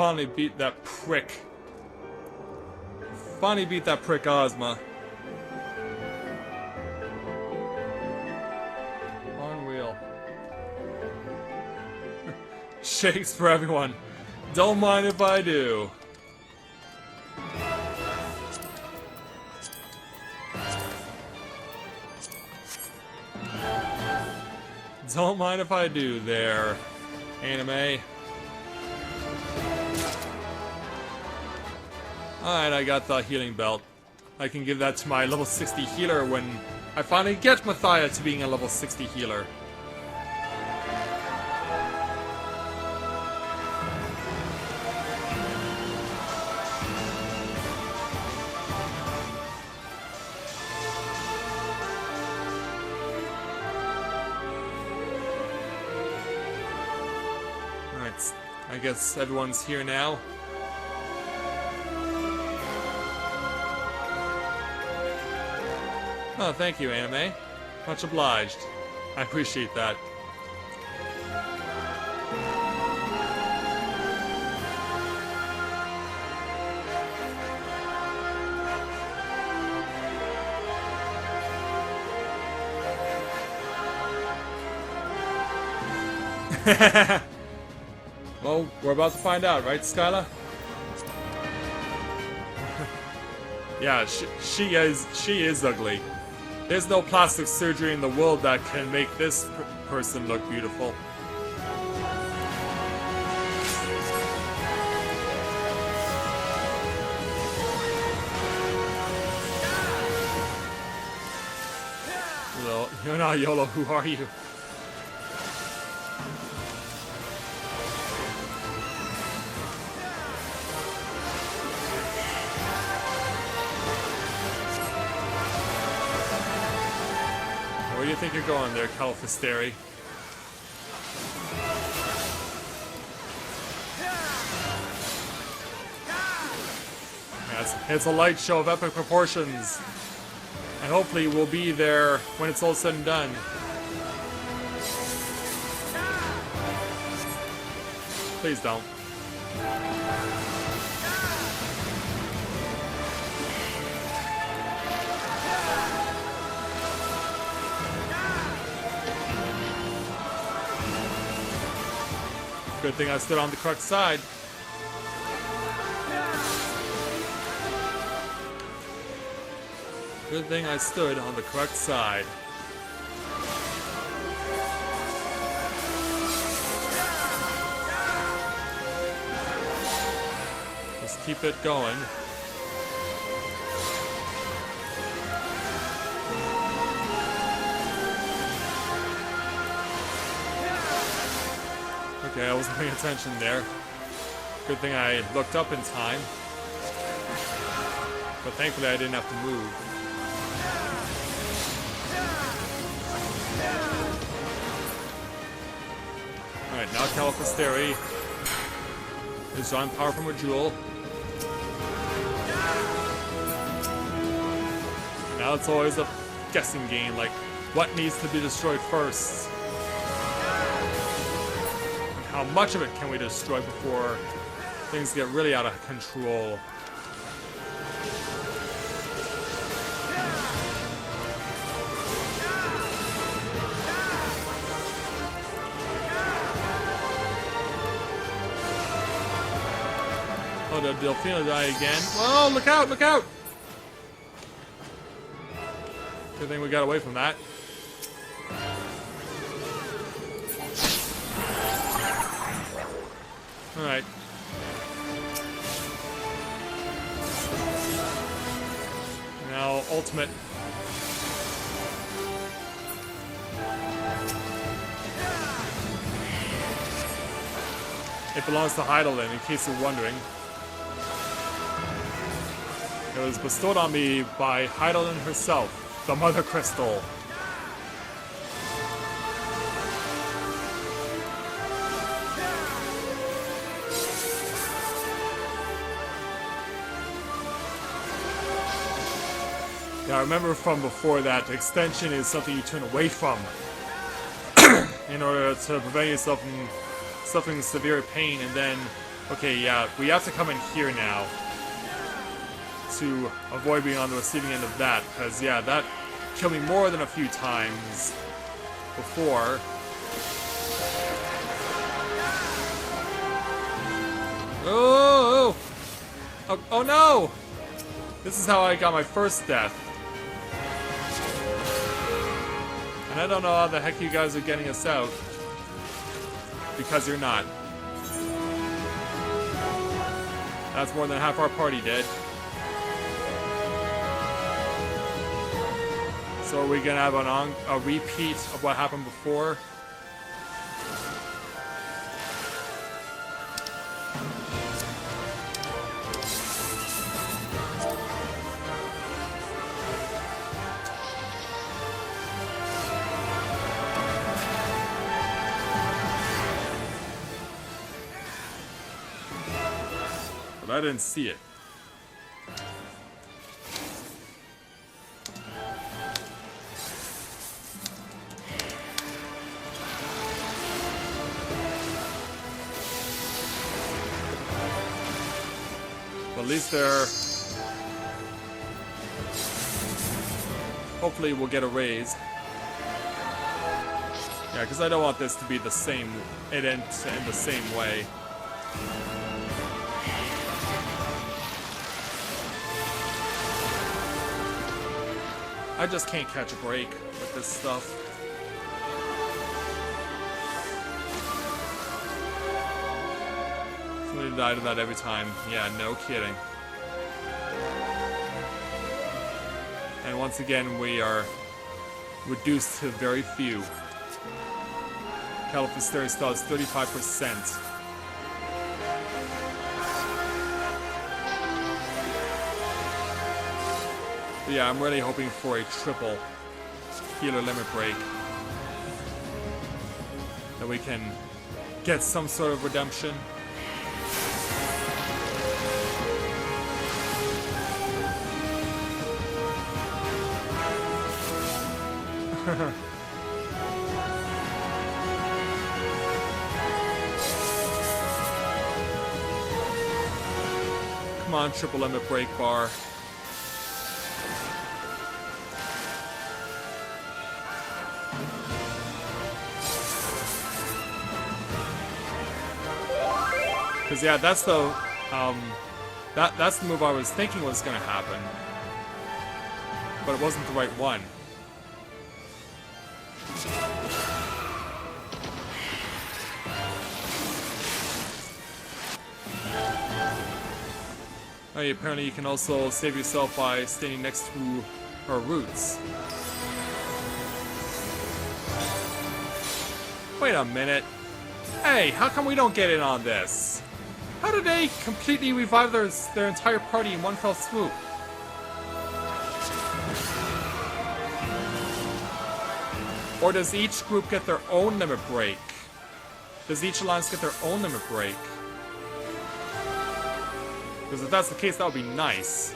finally beat that prick. Finally beat that prick Ozma. Unreal. Shakes for everyone. Don't mind if I do. Don't mind if I do there, anime. Alright, I got the healing belt. I can give that to my level 60 healer when I finally get Mathia to being a level 60 healer. Alright, I guess everyone's here now. Oh, thank you, anime. Much obliged. I appreciate that. Well, we're about to find out, right, Skyla? Yeah, she is ugly. There's no plastic surgery in the world that can make this person look beautiful. Well, you're not YOLO, who are you? Where do you think you're going there, Calofisteri? Yes, it's a light show of epic proportions. And hopefully we'll be there when it's all said and done. Please don't. Good thing I stood on the correct side. Good thing I stood on the correct side. Just keep it going. Okay, I wasn't paying attention there. Good thing I looked up in time. But thankfully I didn't have to move. Alright, now Calofisteri is on power from a jewel. Now it's always a guessing game, like what needs to be destroyed first? How much of it can we destroy before things get really out of control? Oh, did Delphina die again? Oh, look out, look out! Good thing we got away from that. Alright. Now, ultimate. It belongs to Heidelin, in case you're wondering. It was bestowed on me by Heidelin herself, the Mother Crystal. Now remember from before that extension is something you turn away from in order to prevent yourself from suffering severe pain, and then Okay, yeah, we have to come in here now to avoid being on the receiving end of that, because, yeah, that killed me more than a few times before. Oh! Oh, oh no! This is how I got my first death. And I don't know how the heck you guys are getting us out. Because you're not. That's more than half our party dead. So are we gonna have a repeat of what happened before? But I didn't see it. At least they're... Hopefully we'll get a raise. Yeah, because I don't want this to be the same... It ends in the same way. I just can't catch a break with this stuff. Somebody died of that every time. Yeah, no kidding. And once again, we are reduced to very few. Calofisteri still has 35%. But yeah, I'm really hoping for a triple healer limit break. That we can get some sort of redemption. Come on, triple limit break bar. Because yeah, that's the that's the move I was thinking was gonna happen, but it wasn't the right one. Oh, yeah, apparently you can also save yourself by staying next to her roots. Wait a minute. Hey, how come we don't get in on this? How did they completely revive their entire party in one fell swoop? Or does each group get their own limit break? Does each alliance get their own limit break? Because if that's the case, that would be nice.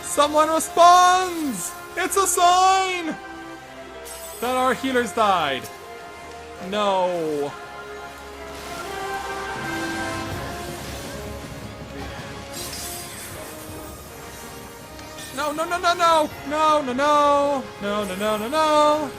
Someone responds! It's a sign that our healers died. No. No, no, no, no, no! No, no, no! No, no, no, no, no!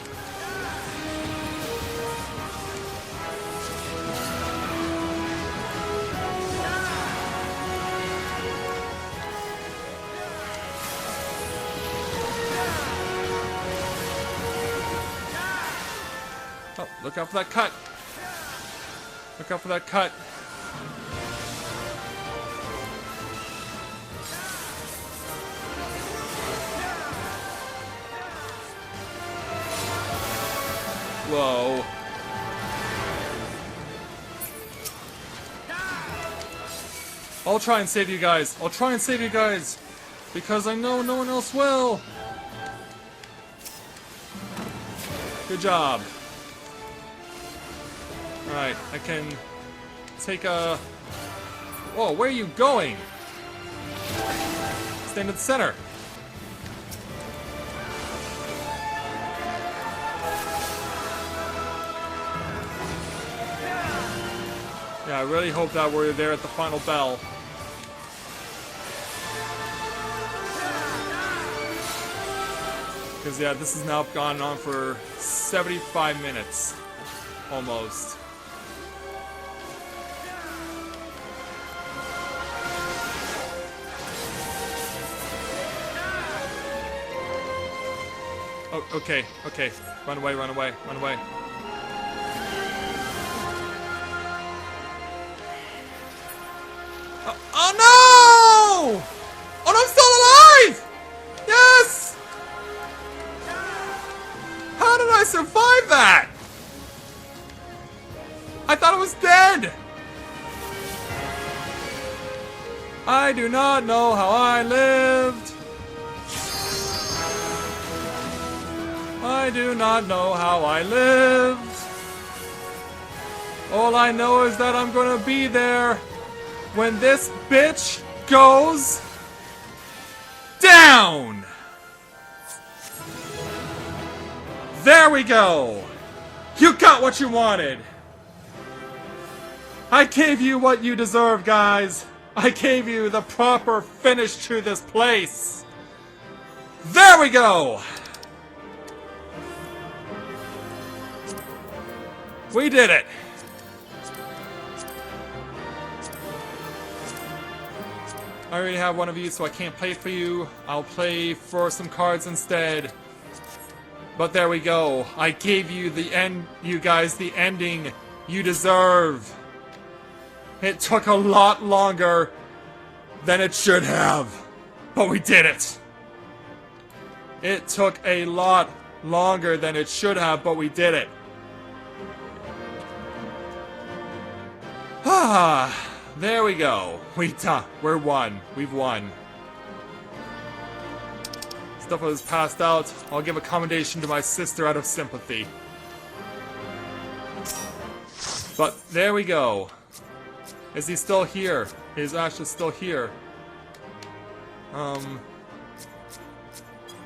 Oh, look out for that cut! Look out for that cut! Whoa. I'll try and save you guys. I'll try and save you guys. Because I know no one else will. Good job. Alright, I can take a... Whoa, where are you going? Stand in the center. Yeah, I really hope that we're there at the final bell. Because, yeah, this has now gone on for 75 minutes. Almost. Oh, okay, okay. Run away, run away, run away. Oh no! Oh no, I'm still alive! Yes! How did I survive that? I thought I was dead! I do not know how I lived. I do not know how I lived. All I know is that I'm gonna be there when this bitch goes down! There we go! You got what you wanted! I gave you what you deserve, guys! I gave you the proper finish to this place! There we go! We did it! I already have one of you, so I can't play for you. I'll play for some cards instead. But there we go. I gave you the end, you guys, the ending you deserve. It took a lot longer than it should have. But we did it. It took a lot longer than it should have, but we did it. Ah, there we go. We're won. We've won. Stuff was passed out. I'll give a commendation to my sister out of sympathy. But there we go. Is he still here? Is Ashes still here?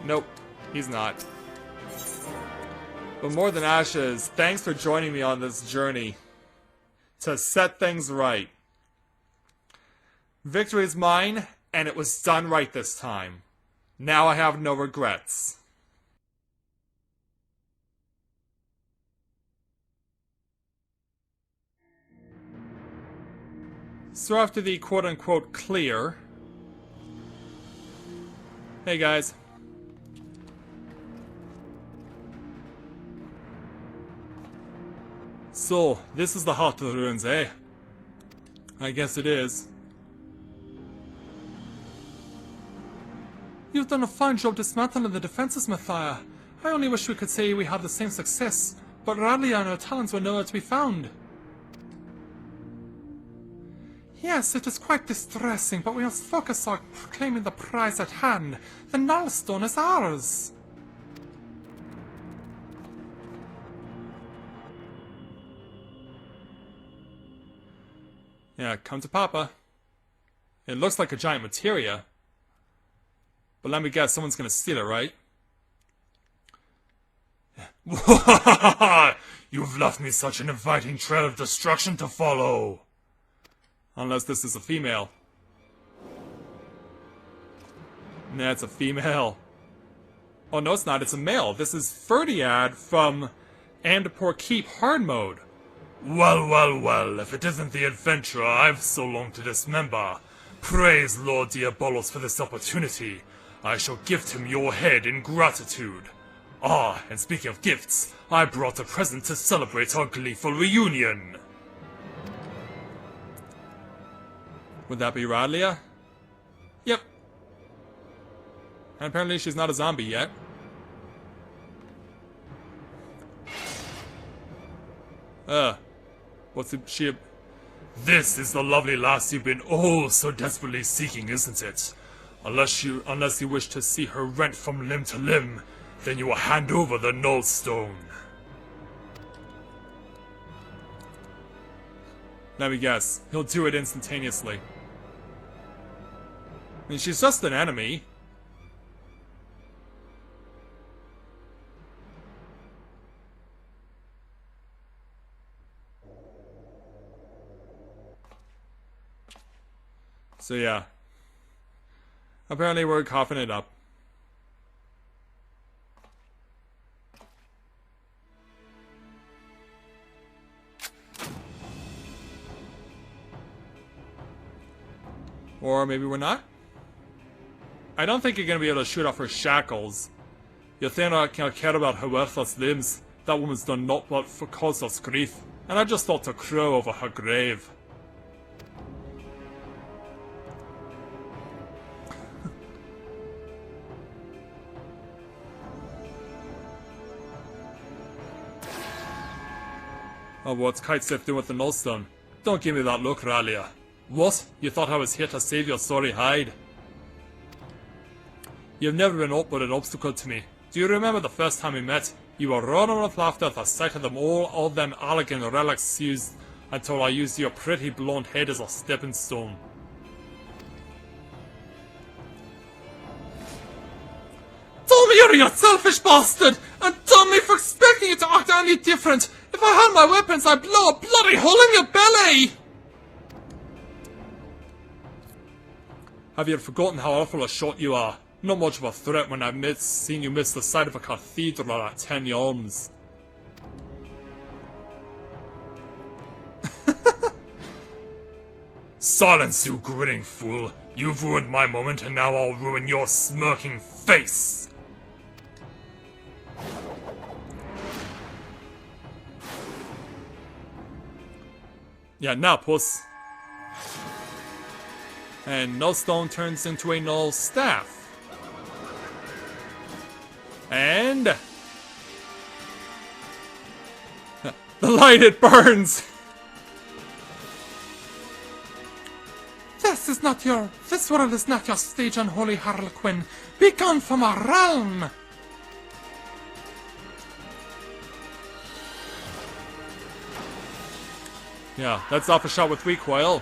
Nope. He's not. But more than Ashes, thanks for joining me on this journey to set things right. Victory is mine, and it was done right this time. Now I have no regrets. So after the quote-unquote clear... Hey guys. So, this is the heart of the ruins, eh? I guess it is. You've done a fine job dismantling the defenses, Mathia. I only wish we could say we had the same success, but Radley and her Talons were nowhere to be found. Yes, it is quite distressing, but we must focus on claiming the prize at hand. The Nullstone is ours! Yeah, come to Papa. It looks like a giant materia. But let me guess, someone's gonna steal it, right? You've left me such an inviting trail of destruction to follow. Unless this is a female. Nah, it's a female. Oh, no, it's not. It's a male. This is Ferdiad from Andapur Keep Hard Mode. Well, well, well, if it isn't the adventurer I've so longed to dismember. Praise Lord Diabolos for this opportunity. I shall gift him your head in gratitude. Ah, and speaking of gifts, I brought a present to celebrate our gleeful reunion. Would that be Radlia? Yep. And apparently she's not a zombie yet. What's she... This is the lovely lass you've been oh so desperately seeking, isn't it? Unless you wish to see her rent from limb to limb, then you will hand over the Nullstone. Let me guess. He'll do it instantaneously. I mean, she's just an enemy. So yeah. Apparently we're coughing it up. Or maybe we're not? I don't think you're gonna be able to shoot off her shackles. You think I can't care about her worthless limbs? That woman's done naught but for cause us grief, and I just thought to crow over her grave. Oh, what's Kitesif doing with the Nullstone? Don't give me that look, Ralia. What? You thought I was here to save your sorry hide? You've never been aught but an obstacle to me. Do you remember the first time we met? You were running with laughter at the sight of all them elegant relics used until I used your pretty blonde head as a stepping stone. Tell me you're a selfish bastard! And damn me for expecting you to act any different! If I had my weapons, I'd blow a bloody hole in your belly! Have you forgotten how awful a shot you are? Not much of a threat when I've seen you miss the side of a cathedral at 10 yards. Silence, you grinning fool! You've ruined my moment, and now I'll ruin your smirking face! Yeah, now, puss. And Nullstone turns into a Null Staff. And... the light, it burns! This world is not your stage, unholy harlequin. Be gone from our realm! Yeah, that's off a shot with recoil.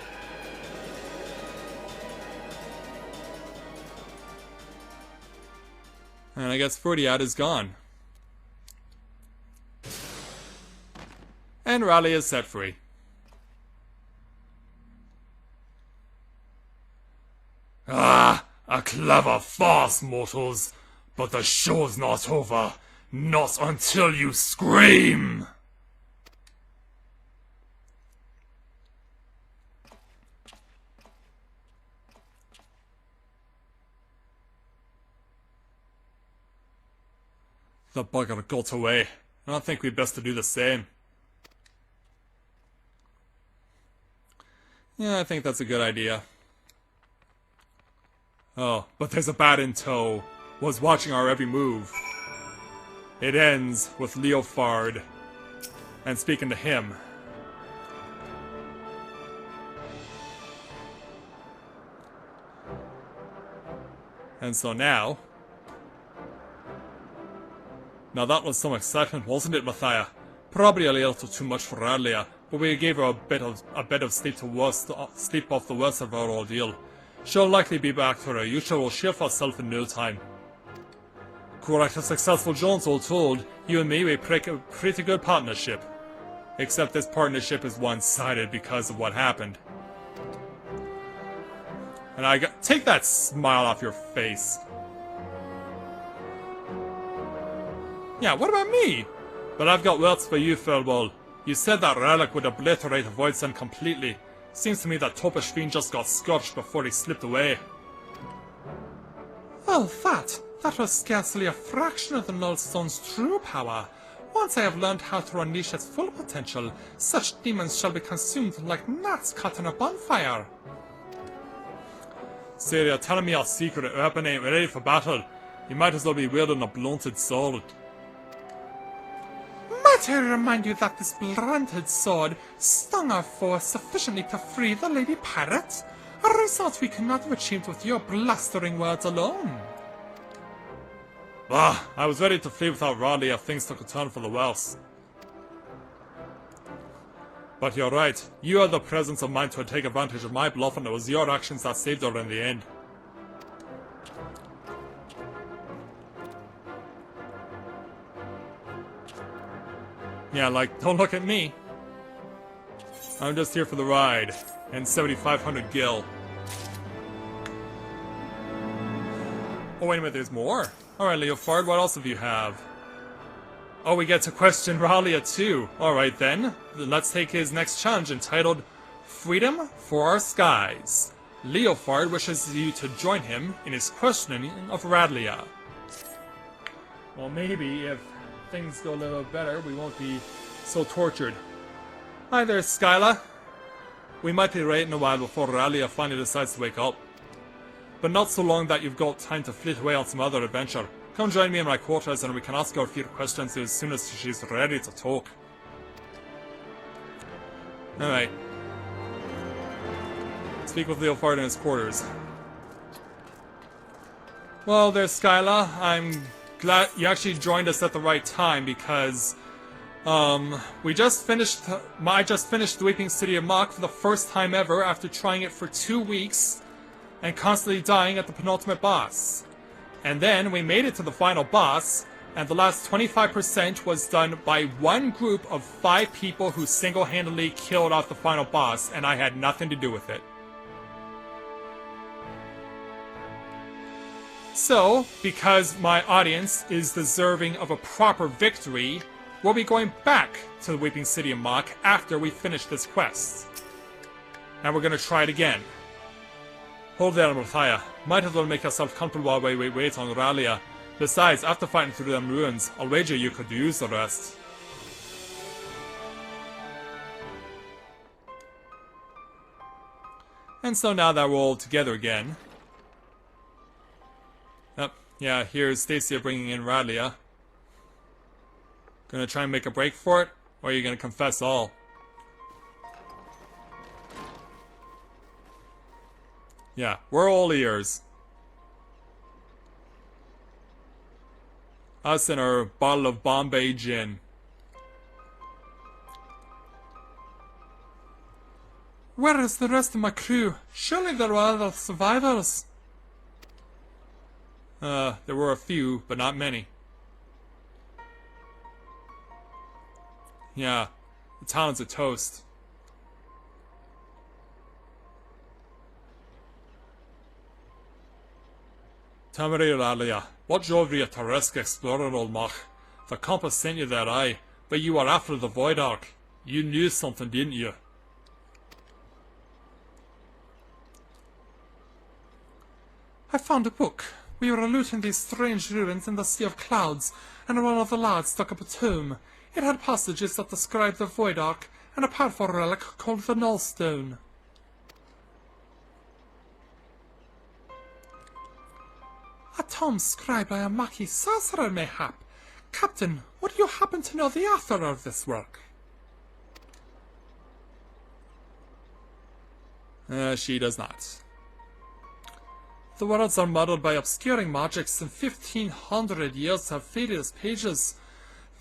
And I guess Fortiad is gone. And Raleigh is set free. Ah, a clever farce, mortals. But the show's not over. Not until you scream! The bugger got away. I don't think we'd best to do the same. Yeah, I think that's a good idea. Oh, but there's a bat in tow. Was watching our every move. It ends with Leofard. And speaking to him. And so now... Now that was some excitement, wasn't it, Mathia? Probably a little too much for Radlia, but we gave her a bit of sleep off the worst of our ordeal. She'll likely be back to her usual shift herself in no time. Quite a successful Jones, all told. You and me, we break a pretty good partnership. Except this partnership is one-sided because of what happened. And take that smile off your face. Yeah, what about me? But I've got words for you, Furball. You said that relic would obliterate the Void Sun completely. Seems to me that Topish Fiend just got scorched before he slipped away. Well, that was scarcely a fraction of the Nullstone's true power. Once I have learned how to unleash its full potential, such demons shall be consumed like gnats caught in a bonfire. So you're telling me our secret weapon ain't ready for battle? You might as well be wielding a blunted sword. Might I remind you that this blunted sword stung our foe sufficiently to free the Lady Pirate? A result we could not have achieved with your blustering words alone. Ah, I was ready to flee without Rodley if things took a turn for the worse. But you're right. You had the presence of mind to take advantage of my bluff, and it was your actions that saved her in the end. Yeah, like, don't look at me. I'm just here for the ride. And 7,500 gil. Oh, wait a minute, there's more. Alright, Leofard, what else do you have? Oh, we get to question Ralia too. Alright then, let's take his next challenge entitled Freedom for Our Skies. Leofard wishes you to join him in his questioning of Radlia. Well, maybe if things go a little better, we won't be so tortured. Hi there, Skyla. We might be waiting a while before Radlia finally decides to wake up. But not so long that you've got time to flit away on some other adventure. Come join me in my quarters and we can ask her a few questions as soon as she's ready to talk. Alright. Speak with Leofard in his quarters. Well, there's Skyla. I'm glad you actually joined us at the right time because I just finished the Weeping City of Mhach for the first time ever after trying it for 2 weeks and constantly dying at the penultimate boss. And then we made it to the final boss, and the last 25% was done by one group of 5 people who single-handedly killed off the final boss, and I had nothing to do with it. So, because my audience is deserving of a proper victory, we'll be going back to the Weeping City of Mhach after we finish this quest. And we're gonna try it again. Hold there, Mathia. Might as well make yourself comfortable while we wait on Ralia. Besides, after fighting through them ruins, I'll wager you could use the rest. And so now that we're all together again. Yep, yeah, here's Stacia bringing in Ralia. Gonna try and make a break for it? Or are you gonna confess all? Yeah, we're all ears. Us and our bottle of Bombay gin. Where is the rest of my crew? Surely there were other survivors. There were a few, but not many. Yeah, the Talons are toast. Tamari Ralia, what drove you to risk exploring Old Mhach? The compass sent you there, aye, but you were after the Void Ark. You knew something, didn't you? I found a book. We were looting these strange ruins in the Sea of Clouds, and one of the lads dug up a tomb. It had passages that described the Void Ark, and a powerful relic called the Nullstone. A tome scribed by a Mhachi sorcerer, mayhap. Captain, would you happen to know the author of this work? She does not. The words are muddled by obscuring magics, and 1,500 years have faded its pages.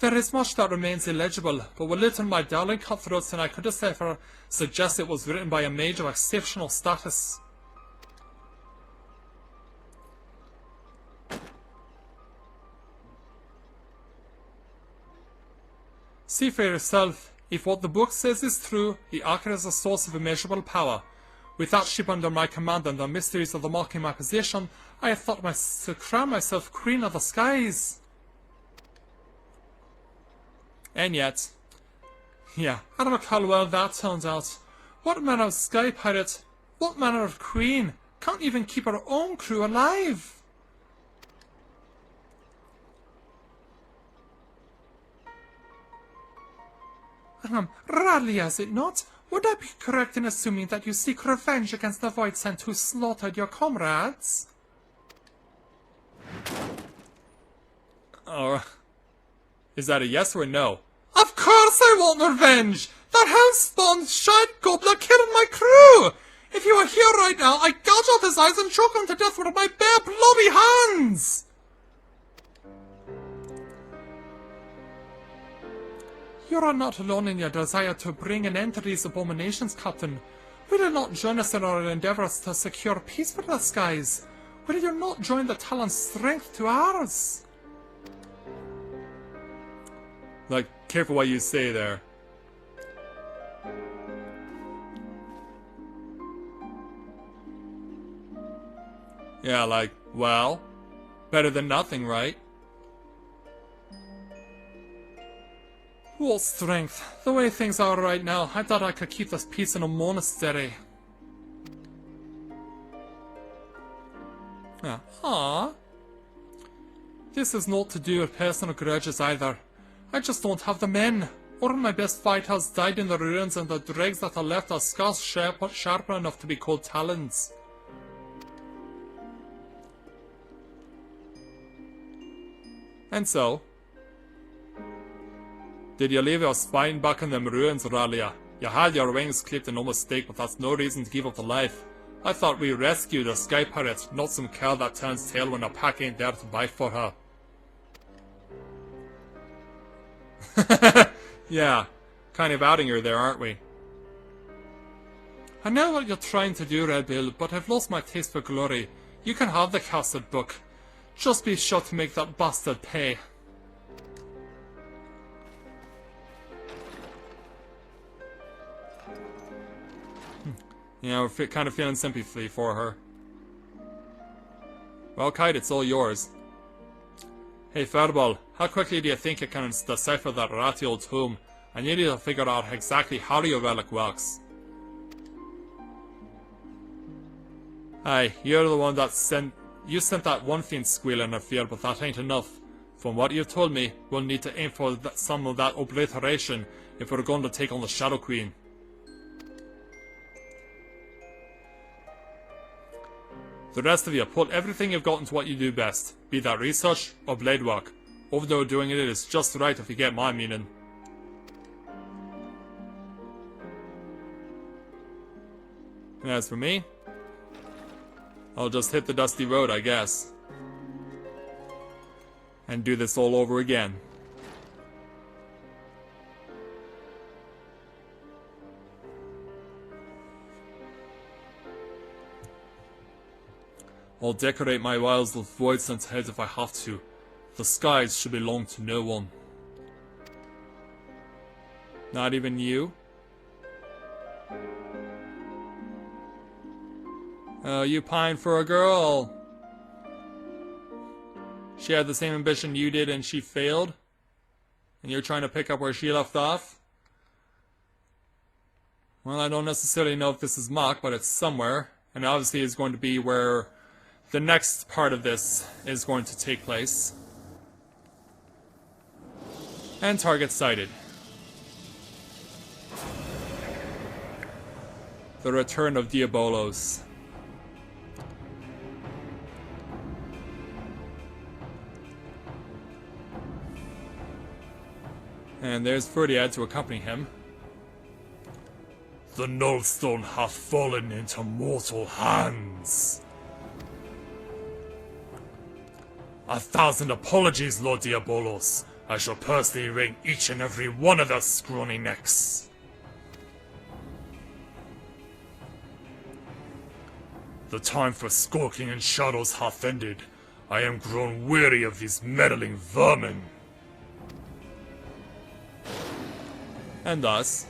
There is much that remains illegible, but what little my darling cutthroats and I could decipher suggests it was written by a mage of exceptional status. See for yourself. If what the book says is true, the Ark is a source of immeasurable power. With that ship under my command and the mysteries of the Mhach in my possession, I have thought to crown myself Queen of the Skies. And yet, yeah, I don't know how well that turns out. What manner of sky pirate, what manner of queen, can't even keep her own crew alive? Ralia, is it not? Would I be correct in assuming that you seek revenge against the Void Sent who slaughtered your comrades? Or is that a yes or a no? Of course I want revenge! That hell-spawned shite gobbler killed my crew! If you were here right now, I'd gouge out his eyes and choke him to death with my bare bloody hands! You are not alone in your desire to bring an end to these abominations, Captain. Will you not join us in our endeavours to secure peace for the skies? Will you not join the Talons' strength to ours? Like, careful what you say there. Yeah, like, well, better than nothing, right? What strength? The way things are right now, I thought I could keep this peace in a monastery. Ah. This is not to do with personal grudges either. I just don't have the men. All of my best fighters died in the ruins, and the dregs that are left are scarce sharp enough to be called Talons. And so, did you leave your spine back in them ruins, Ralia? You had your wings clipped and no mistake, but that's no reason to give up the life. I thought we rescued a sky pirate, not some cow that turns tail when a pack ain't there to bite for her. Yeah, kind of outing her there, aren't we? I know what you're trying to do, Red Bill, but I've lost my taste for glory. You can have the casted book. Just be sure to make that bastard pay. Yeah, we're kind of feeling sympathy for her. Well, Kite, it's all yours. Hey, Fireball, how quickly do you think you can decipher that ratty old tome? I need you to figure out exactly how your relic works. Aye, you're the one that sent that one fiend squealer in the field, but that ain't enough. From what you've told me, we'll need to aim for some of that obliteration if we're going to take on the Shadow Queen. The rest of you, put everything you've got into what you do best, be that research or blade work. Overdoing it is just right if you get my meaning. And as for me, I'll just hit the dusty road, I guess. And do this all over again. I'll decorate my wilds with void-sent heads if I have to. The skies should belong to no one. Not even you? Oh, you pined for a girl. She had the same ambition you did and she failed? And you're trying to pick up where she left off? Well, I don't necessarily know if this is Mhach, but it's somewhere. And obviously it's going to be where the next part of this is going to take place. And target sighted. The return of Diabolos. And there's Ferdiad to accompany him. The Nullstone hath fallen into mortal hands. 1,000 apologies, Lord Diabolos. I shall personally wring each and every one of their scrawny necks. The time for skulking in shadows hath ended. I am grown weary of these meddling vermin. And thus,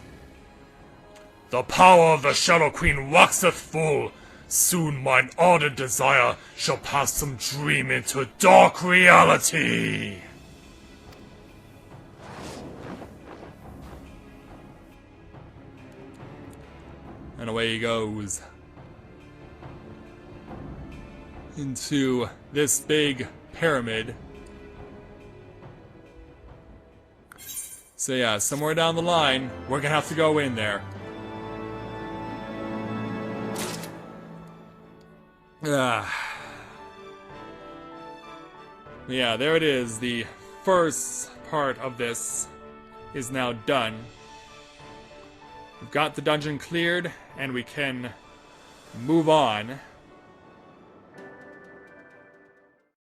the power of the Shadow Queen waxeth full. Soon mine ardent desire shall pass from dream into dark reality. and away he goes. Into this big pyramid. So yeah, somewhere down the line, we're gonna have to go in there. Yeah, there it is. The first part of this is now done. We've got the dungeon cleared, and we can move on.